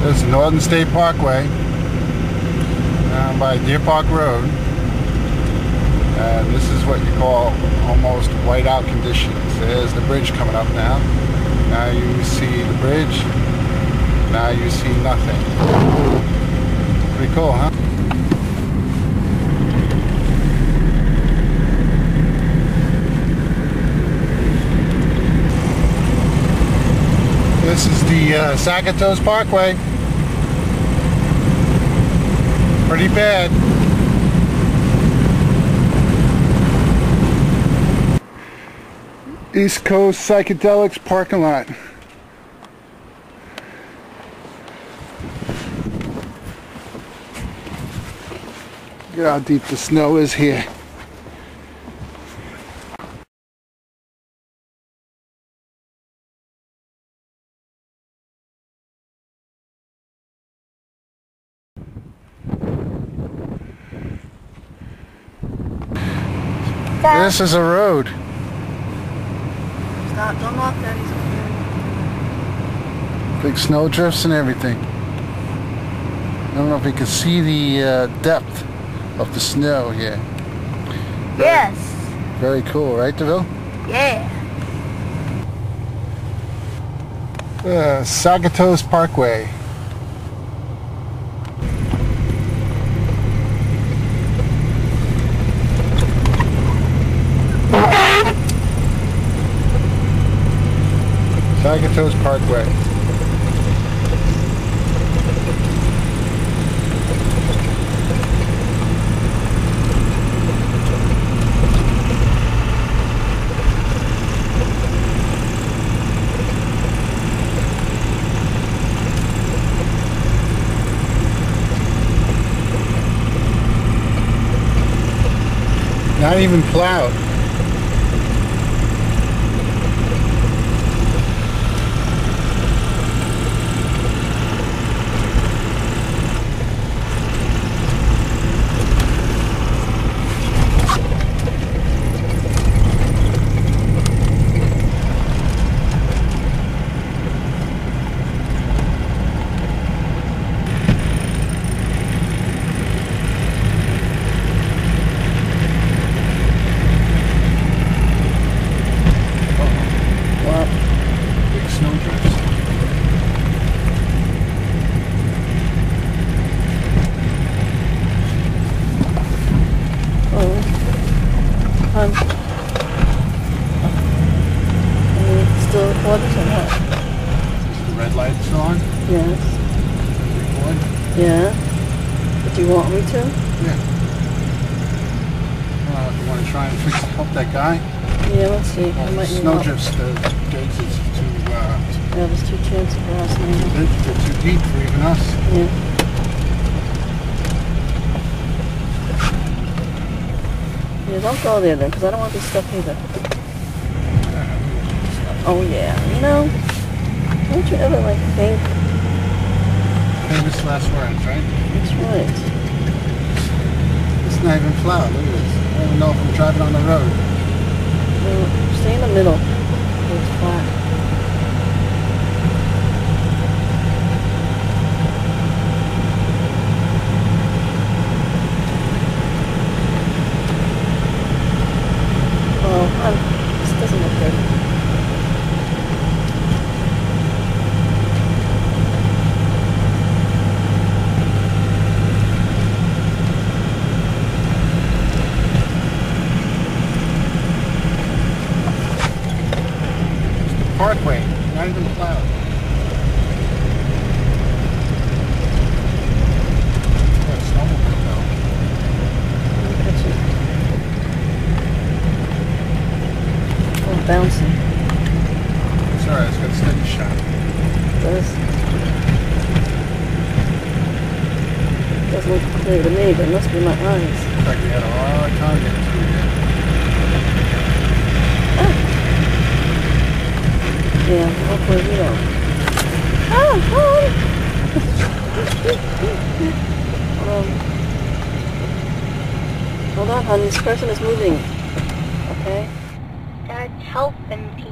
This is Northern State Parkway down by Deer Park Road, and this is what you call almost whiteout conditions. There's the bridge coming up now. Now you see the bridge. Now you see nothing. Pretty cool, huh? This is the Sagatows Parkway. Pretty bad. East Coast Psychedelics parking lot. Look at how deep the snow is here. This is a road. Stop, don't lock Daddy's up. Big snow drifts and everything. I don't know if you can see the depth of the snow here. Yes. Very cool, right, DeVille? Yeah. Sagatows Parkway. Sagatows Parkway. Not even plowed. Still recording or not? Is the red light still on? Yes. Record? Yeah. But do you want me to? Yeah. You want to try and help that guy? Yeah, let's see. I might need snow help. drifts, the gates is too, Yeah, there's two chances for us now. they're too deep for even us. Yeah. Yeah, don't go there then, because I don't want to be stuck either. Oh yeah, you know, don't you ever like think? Famous last words, right? That's right. It's not even plowed, look at this. I don't even know if I'm driving on the road. Well, stay in the middle. It's flat. Oh, this doesn't look good. Parkway, not even plowed. What, snowmobile though? Oh, bouncing. It's alright, it's got a steady shot. It doesn't look clear to me, but it must be my eyes. Looks like we had a hard time getting through here. Yeah, hopefully we don't. Hold on, hon. This person is moving. Okay? That's helping people.